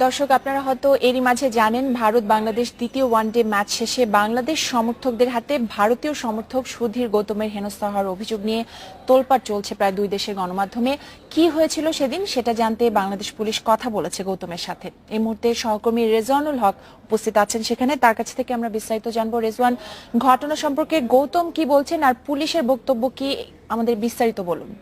দর্শক আপনারা হয়তো এরই মাঝে জানেন ভারত বাংলাদেশ দ্বিতীয় ওয়ানডে ম্যাচ শেষে বাংলাদেশ সমর্থকদের হাতে ভারতীয় সমর্থক সুধীর গৌতমের হেনস্থা হওয়ার অভিযোগ নিয়ে তোলপাড় চলছে প্রায় দুই দেশের গণমাধ্যমে। কি হয়েছিল সেদিন সেটা জানতে বাংলাদেশ পুলিশ কথা বলেছে গৌতমের সাথে। এই মুহূর্তে সহকর্মী রেজওয়ানুল হক উপস্থিত আছেন সেখানে, তার কাছ থেকে আমরা বিস্তারিত জানবো। রেজওয়ান, ঘটনা সম্পর্কে গৌতম কি বলছেন আর পুলিশের বক্তব্য কি, আমাদের বিস্তারিত বলুন।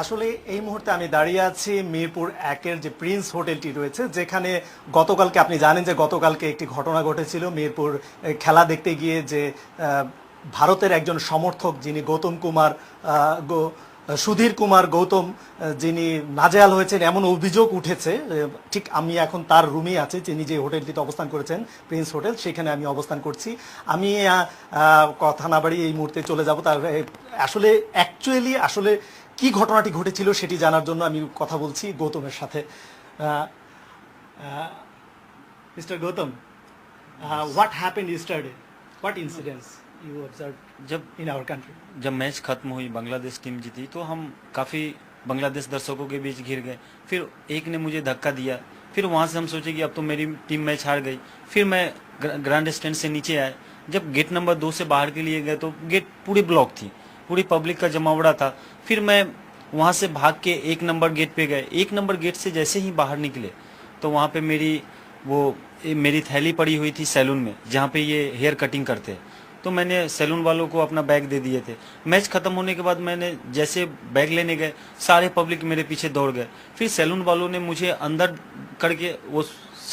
আসলে এই মুহূর্তে আমি দাঁড়িয়ে আছি মিরপুর একের যে প্রিন্স হোটেলটি রয়েছে, যেখানে গতকালকে আপনি জানেন যে গতকালকে একটি ঘটনা ঘটেছিল। মিরপুর খেলা দেখতে গিয়ে যে ভারতের একজন সমর্থক যিনি গৌতম কুমার সুধীর কুমার গৌতম যিনি নাজেহাল হয়েছেন এমন অভিযোগ উঠেছে। ঠিক আমি এখন তার রুমেই আছি, যিনি যে হোটেলটিতে অবস্থান করেছেন প্রিন্স হোটেল, সেখানে আমি অবস্থান করছি। আমি কথা না বাড়িয়ে এই মুহূর্তে চলে যাব তার আসলে আসলে কি ঘটনাটি ঘটেছিল সেটি জানার জন্য আমি কথা বলছি গৌতমের সাথে। Mister Gautam, what happened yesterday, what incidents you observe जब इन आवर कंट्री? जब मैच खत्म हुई, बांग्लादेश टीम जीती, तो हम काफ़ी बांग्लादेश दर्शकों के बीच घिर गए। फिर एक ने मुझे धक्का दिया, फिर वहाँ से हम सोचे कि अब तो मेरी टीम मैच हार गई। फिर मैं ग्रैंड स्टैंड से नीचे आए। जब गेट नंबर 2 से बाहर के लिए गए तो गेट पूरी ब्लॉक थी, पूरी पब्लिक का जमावड़ा था। फिर मैं वहाँ से भाग के 1 नंबर गेट पे गए। 1 नंबर गेट से जैसे ही बाहर निकले तो वहाँ पे मेरी थैली पड़ी हुई थी सैलून में, जहाँ पे ये हेयर कटिंग करते हैं। तो मैंने सैलून वालों को अपना बैग दे दिए थे। मैच खत्म होने के बाद मैंने जैसे बैग लेने गए, सारे पब्लिक मेरे पीछे दौड़ गए। फिर सैलून वालों ने मुझे अंदर करके वो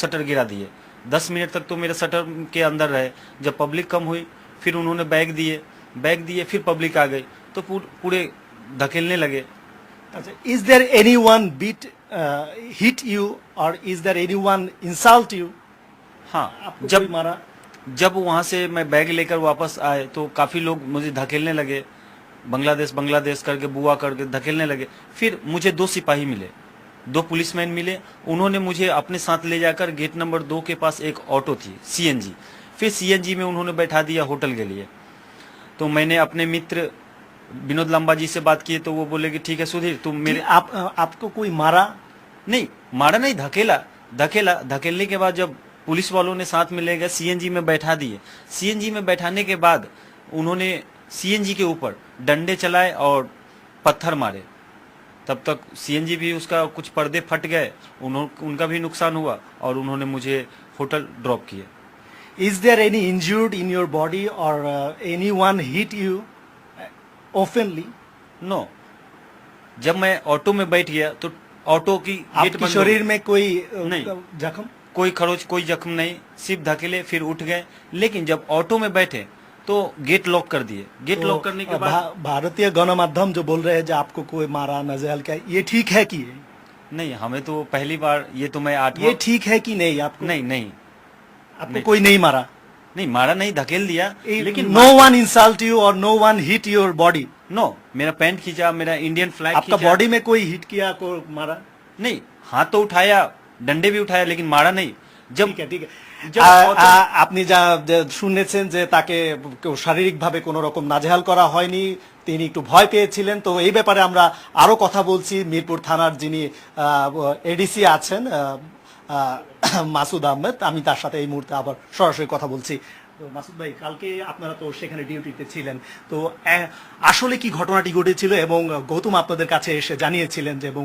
शटर गिरा दिए। 10 मिनट तक तो मेरे शटर के अंदर रहे। जब पब्लिक कम हुई फिर उन्होंने बैग दिए, फिर पब्लिक आ गई तो पूरे धकेलने लगे। अच्छा, is there anyone beat hit you और is there anyone insult you? हाँ, जब मारा, जब वहाँ से मैं बैग लेकर वापस आए तो काफ़ी लोग मुझे धकेलने लगे, बांग्लादेश करके बुआ करके धकेलने लगे। फिर मुझे 2 सिपाही मिले, 2 पुलिसमैन मिले। उन्होंने मुझे अपने साथ ले जाकर गेट नंबर 2 के पास एक ऑटो थी सीएनजी, फिर सीएनजी में उन्होंने बैठा दिया होटल के लिए। तो मैंने अपने मित्र विनोद लंबा जी से बात की तो वो बोले कि ठीक है सुधीर तुम मेरे आपको कोई मारा? नहीं, मारा नहीं, धकेलने के बाद जब पुलिस वालों ने साथ में ले गए, सीएनजी में बैठा दिए। सीएनजी में बैठाने के बाद उन्होंने सीएनजी के ऊपर डंडे चलाए और पत्थर मारे। तब तक सीएनजी भी उसका कुछ पर्दे फट गए, उनका भी नुकसान हुआ और उन्होंने मुझे होटल ड्रॉप किए। Is there any injured in your body और anyone hit you openly? No, जब मैं ऑटो में बैठ गया तो ऑटो की गेट आपके शरीर में कोई नहीं, जख्म? कोई खरोच, कोई जख्म नहीं, सिर्फ धकेले फिर उठ गए। लेकिन जब ऑटो में बैठे तो गेट लॉक कर दिए। गेट लॉक करने के बाद भारतीय गणमाध्यम जो बोल रहे हैं जो आपको कोई मारा, नजहल का, ये ठीक है कि नहीं? हमें तो पहली बार, ये तो मैं 8वां, ये ठीक है कि नहीं? आपको नहीं आपको कोई नहीं मारा? नहीं मारा, नहीं धकेल दिया। लेकिन नो वन इंसल्ट यू और no one hit your body? No, मेरा पैंट खींचा, मेरा इंडियन फ्लैग आपका बॉडी में कोई हिट किया, को मारा? नहीं, हाथ तो उठाया, डंडे भी उठाया, लेकिन मारा नहीं। जब ঠিক আপনি যা শুনেছেন যে তাকে শারীরিকভাবে কোনো রকম নাজেহাল করা হয়নি, তিনি একটু ভয় পেয়েছিলেন। তো এই ব্যাপারে আমরা আরো কথা বলছি মিরপুর থানার যিনি এডিসি আছেন মাসুদ আহমেদ, আমি তার সাথে এই মুহূর্তে আবার সরাসরি কথা বলছি। তো মাসুদ ভাই, কালকে আপনারা তো সেখানে ডিউটিতে ছিলেন, তো আসলে কি ঘটনাটি ঘটেছিল এবং গৌতম আপনাদের কাছে এসে জানিয়েছিলেন যে, এবং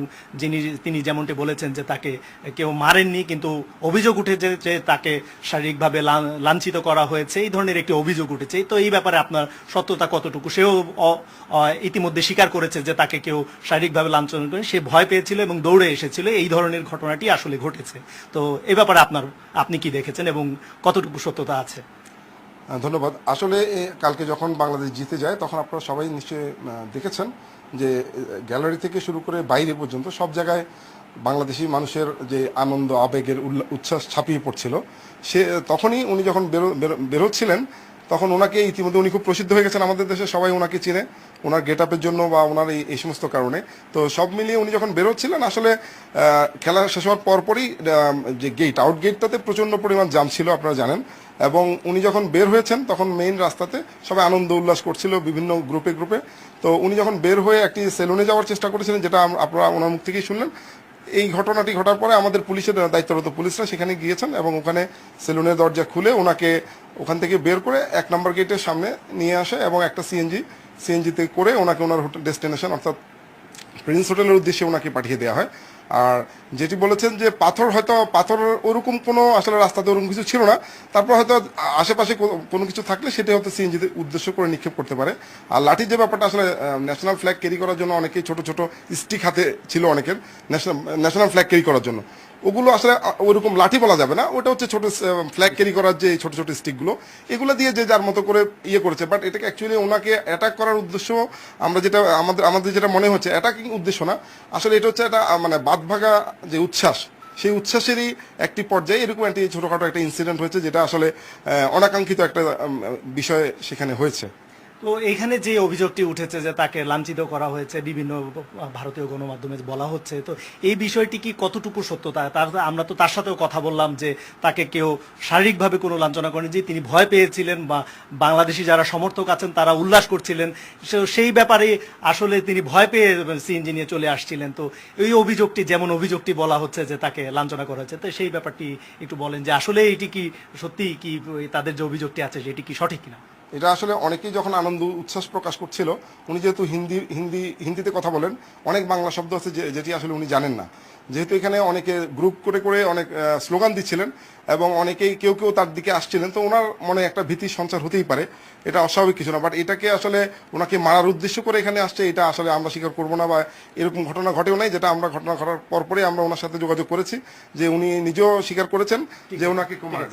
তিনি যেমনটি বলেছেন যে তাকে কেউ মারেননি, কিন্তু অভিযোগ উঠেছে যে তাকে শারীরিকভাবে লাঞ্ছিত করা হয়েছে, এই ধরনের একটি অভিযোগ উঠেছে। তো এই ব্যাপারে আপনার সত্যতা কতটুকু? সেও ইতিমধ্যে স্বীকার করেছে যে তাকে কেউ শারীরিকভাবে লাঞ্ছন করে, সে ভয় পেয়েছিল এবং দৌড়ে এসেছিল, এই ধরনের ঘটনাটি আসলে ঘটেছে। তো এই ব্যাপারে আপনি কি দেখেছেন এবং কতটুকু সত্যতা আছে? ধন্যবাদ। আসলে কালকে যখন বাংলাদেশ জিতে যায় তখন আপনারা সবাই নিশ্চয়ই দেখেছেন যে গ্যালারি থেকে শুরু করে বাইরে পর্যন্ত সব জায়গায় বাংলাদেশি মানুষের যে আনন্দ, আবেগের উচ্ছ্বাস ছাপিয়ে পড়ছিল। তখনই উনি যখন বেরোচ্ছিলেন তখন ওনাকে ইতিমধ্যে উনি খুব প্রসিদ্ধ হয়ে গেছেন আমাদের দেশে, সবাই ওনাকে চিনে ওনার গেট আপের জন্য বা ওনার এই সমস্ত কারণে। তো সব মিলিয়ে উনি যখন বেরোচ্ছিলেন আসলে খেলা শেষ হওয়ার পরপরই যে গেট আউট গেটটাতে প্রচন্ড পরিমাণ জাম ছিল আপনারা জানেন, এবং উনি যখন বের হয়েছেন তখন মেইন রাস্তাতে সবাই আনন্দ উল্লাস করছিল বিভিন্ন গ্রুপে গ্রুপে। তো উনি যখন বের হয়ে একটি সেলুনে যাওয়ার চেষ্টা করেছিলেন, যেটা আপনারা ওনার মুখ থেকেই শুনলেন। এই ঘটনাটি ঘটার পরে আমাদের পুলিশের দায়িত্বরত পুলিশরা সেখানে গিয়েছেন এবং ওখানে সেলুনের দরজা খুলে ওনাকে ওখান থেকে বের করে 1 নম্বর গেটের সামনে নিয়ে আসে এবং একটা সিএনজিতে করে ওনাকে ওনার হোটেল ডেস্টিনেশন অর্থাৎ প্রিন্স হোটেলের উদ্দেশ্যে ওনাকে পাঠিয়ে দেওয়া হয়। আর যেটি বলেছেন যে পাথর ওরকম কোনো আসলে রাস্তাতে ওরকম কিছু ছিল না, তারপর হয়তো আশেপাশে কোনো কিছু থাকলে সেটা হয়তো সিএনজিতে উদ্দেশ্য করে নিক্ষেপ করতে পারে। আর লাঠির যে ব্যাপারটা, আসলে ন্যাশনাল ফ্ল্যাগ ক্যারি করার জন্য অনেকেই ছোট ছোট স্টিক হাতে ছিল অনেকের, ন্যাশনাল ফ্ল্যাগ ক্যারি করার জন্য। ওগুলো আসলে ওইরকম লাঠি বলা যাবে না, ওটা হচ্ছে ছোট ফ্ল্যাগ ক্যারি করার যে ছোট ছোট স্টিকগুলো, এগুলো দিয়ে যে যার মতো করে করেছে। বাট এটাকে অ্যাকচুয়ালি ওনাকে অ্যাটাক করার উদ্দেশ্য, আমরা যেটা আমাদের যেটা মনে হচ্ছে অ্যাটাকিং উদ্দেশ্য না, আসলে এটা হচ্ছে একটা মানে বাঁধভাঙা যে উচ্ছ্বাস, সেই উচ্ছ্বাসেরই একটি পর্যায়ে এরকম একটি ছোটখাটো একটা ইনসিডেন্ট হয়েছে, যেটা আসলে অনাকাঙ্ক্ষিত একটা বিষয় সেখানে হয়েছে। তো এইখানে যে অভিযোগটি উঠেছে যে তাকে লাঞ্ছিত করা হয়েছে বিভিন্ন ভারতীয় গণমাধ্যমে বলা হচ্ছে, তো এই বিষয়টি কি কতটুকু সত্য? আমরা তো তার সাথেও কথা বললাম যে তাকে কেউ শারীরিকভাবে কোনো লাঞ্ছনা করেনি, যে তিনি ভয় পেয়েছিলেন বা বাংলাদেশি যারা সমর্থক আছেন তারা উল্লাস করছিলেন, সেই ব্যাপারে আসলে তিনি ভয় পেয়ে সিএনজি নিয়ে চলে আসছিলেন। তো এই অভিযোগটি, যেমন অভিযোগটি বলা হচ্ছে যে তাকে লাঞ্ছনা করা হয়েছে, তো সেই ব্যাপারটি একটু বলেন যে আসলে এটি কি সত্যি, কি তাদের যে অভিযোগটি আছে সেটি কি সঠিক কিনা? এটা আসলে অনেকেই যখন আনন্দ উচ্ছ্বাস প্রকাশ করছিল, উনি যেহেতু হিন্দিতে কথা বলেন, অনেক বাংলা শব্দ আছে যেটি আসলে উনি জানেন না। যেহেতু এখানে অনেকে গ্রুপ করে করে অনেক স্লোগান দিচ্ছিলেন এবং অনেকেই কেউ তার দিকে আসছিলেন, তো ওনার মনে একটা ভীতির সঞ্চার হতেই পারে, এটা অস্বাভাবিক কিছু না। বাট এটাকে আসলে ওনাকে মারার উদ্দেশ্য করে এখানে আসছে, এটা আসলে আমরা স্বীকার করবো না, বা এরকম ঘটনা ঘটেও নাই। যেটা আমরা ঘটনা ঘটার পরপরই আমরা ওনার সাথে যোগাযোগ করেছি, যে উনি নিজেও স্বীকার করেছেন যে ওনাকে মারা।